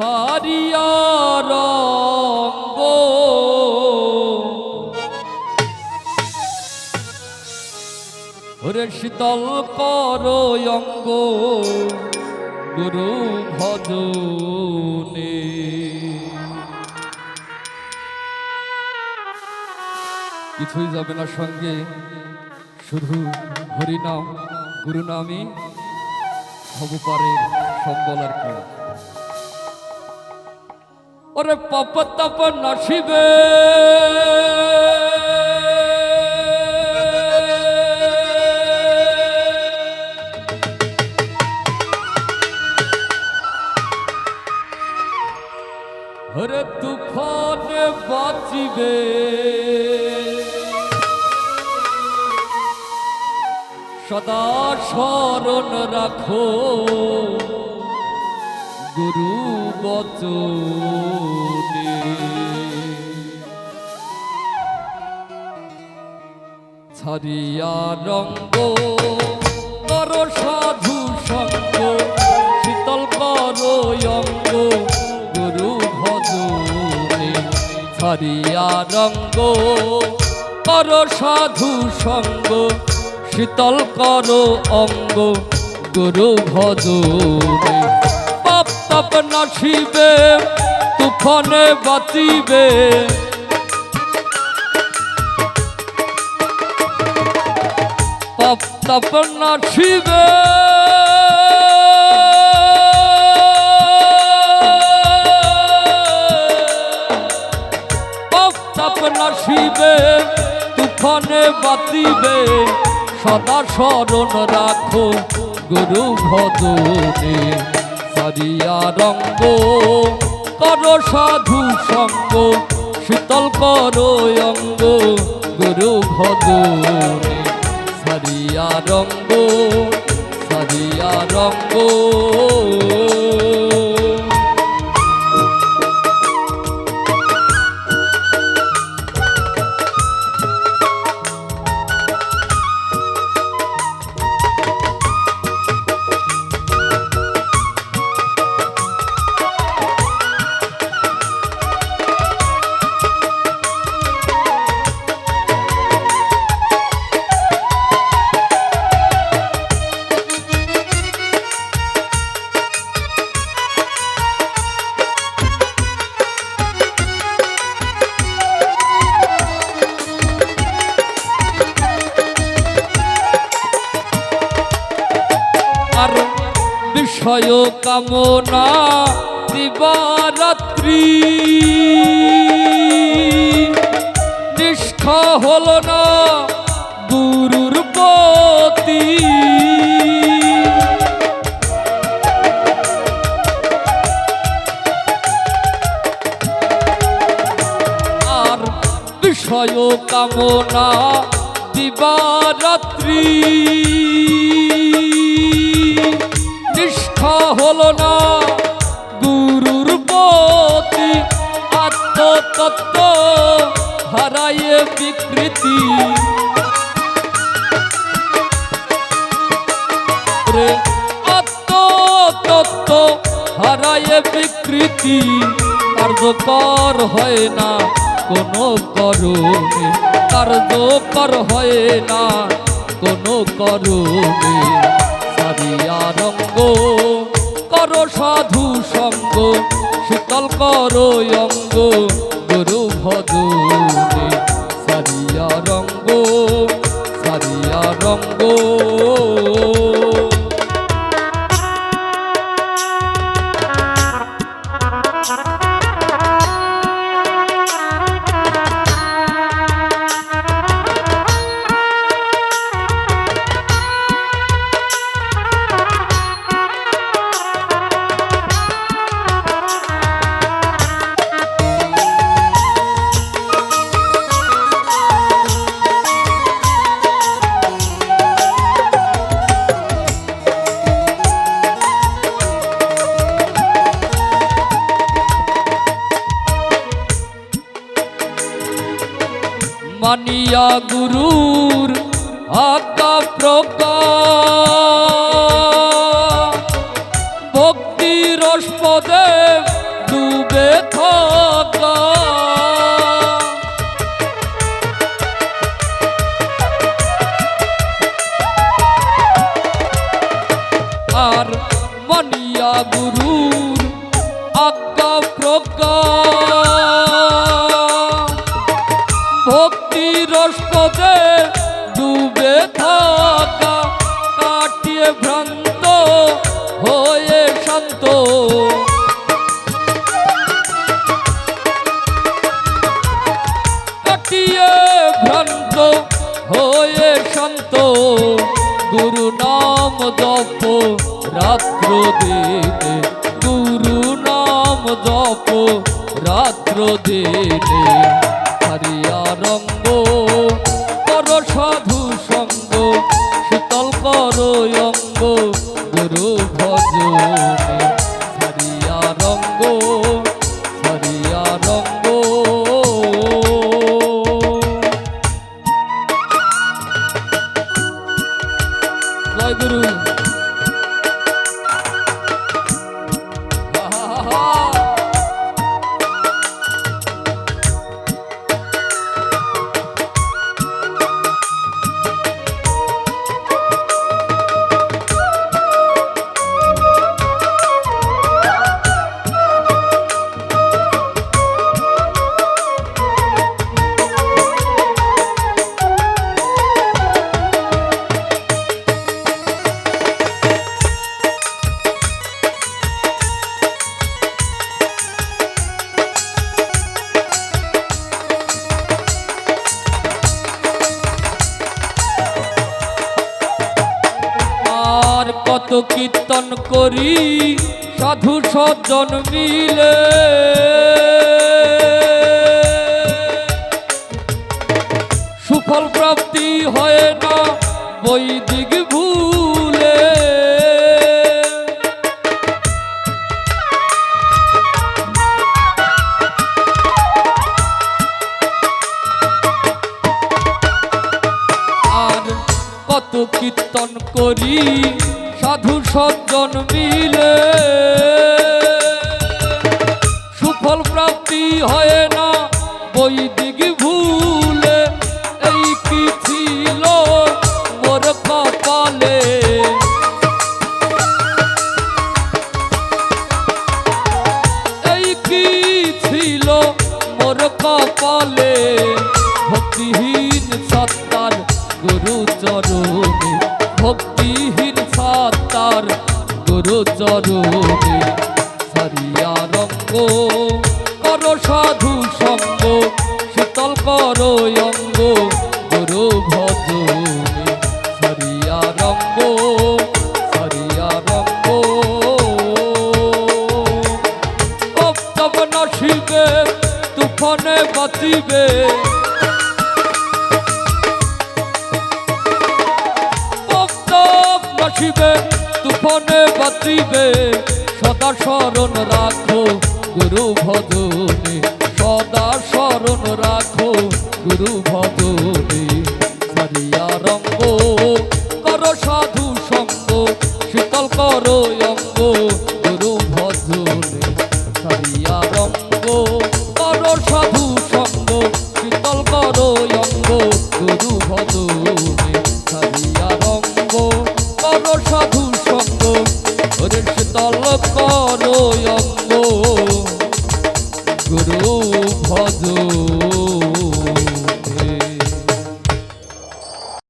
ছাড়িয়া রঙ্গ ওরে শীতল করো অঙ্গ গুরু ভজনে। কিছুই যাবে না সঙ্গে, শুধু হরিনাম গুরু নামই হব পারে সম্বল আর কি। ওরে পাপ তাপ নাশিবে ওরে তুফানে বাঁচিবে সদা স্মরণ রাখো গুরু বচনে। ছাড়িয়া রঙ্গ কর সাধু সঙ্গ শীতল করো অঙ্গ গুরু ভজনে। ছাড়িয়া রঙ্গ কর সাধু সঙ্গ শীতল করো অঙ্গ গুরু ভজনে। পাপ তাপ নাশিবে তুফানে বাঁচিবে পাপ তাপ নাশিবে পাপ তাপ নাশিবে তুফানে বাঁচিবে সদা স্মরণ রাখো গুরু ভজনে। ছাড়িয়া রঙ্গ কর সাধু সঙ্গ শীতল করো অঙ্গ গুরু ভজনে। ছাড়িয়া রঙ্গ ছাড়িয়া রঙ্গ বিষয় কামনা দিবারাত্রি নিষ্ঠা হলো না গুরুর প্রতি। আর বিষয় কামনা দিবারাত্রি নিষ্ঠা হলো না গুরুর প্রতি। আত্মতত্ত্ব হারায়ে বিকৃতি আত্মতত্ত্ব হারায়ে বিকৃতি কার্যকর হয় না কোনো করণে। কার্যকর হয় না কোনো করণে। ছাড়িয়া রঙ্গ কর সাধু সঙ্গ শীতল করো অঙ্গ গুরু ভজনে। ছাড়িয়া রঙ্গ ছাড়িয়া রঙ্গ মানিয়া গুরুর আজ্ঞা প্রকাশ ভক্তি রসপদে আর মানিয়া গুরুর আজ্ঞা প্রজ্ঞা ভক্তি রসপদে ডুবে থাকা কাটিয়ে ভ্রান্ত হয়ে শান্ত কাটিয়ে ভ্রান্ত হয়ে শান্ত গুরু নাম জপ রাত্র দিনে গুরু নাম জপ রাত্র দিনে হারিয়া রঙ্গ কর সাধু সঙ্গ শীতল কর অঙ্গ গুরু ভজনে হারিয়া রঙ্গ হারিয়া রঙ্গ জয় গুরু কত কীর্তন করি সাধু সজ্জন মিলে সুফল প্রাপ্তি হয় না বৈদিক ভুলে আর কত কীর্তন করি সাধু সজ্জন মিলে সুফল প্রাপ্তি হয় না বৈদিক ভুলে এই কি ছিল মোর কপালে এই কি ছিল মোর কপালে ভক্তিহীন সত্তার গুরু চরণে ভক্তিহীন সত্তার গুরু চরণে সারিয়া রঙ্গ কর সাধু সঙ্গ শীতল কর অঙ্গ গুরু ভজনে সারিয়া রঙ্গ সারিয়া রঙ্গ তব নসিবে তুফানে বাঁচিবে শিবে তুফানে বাঁচিবে সদা স্মরণ রাখো গুরু ভজনে সদা স্মরণ রাখো গুরু ভজনে সারিয়া রঙ্গ কর সাধু সঙ্গ শীতল কর অঙ্গ গুরু ভজনে সারিয়া রঙ্গ কর সাধু সঙ্গ শীতল কর অঙ্গ গুরু ভজনে সারিয়া রঙ্গ কর সাধু সঙ্গ ওরে শীতল কর অঙ্গ গুরু ভজ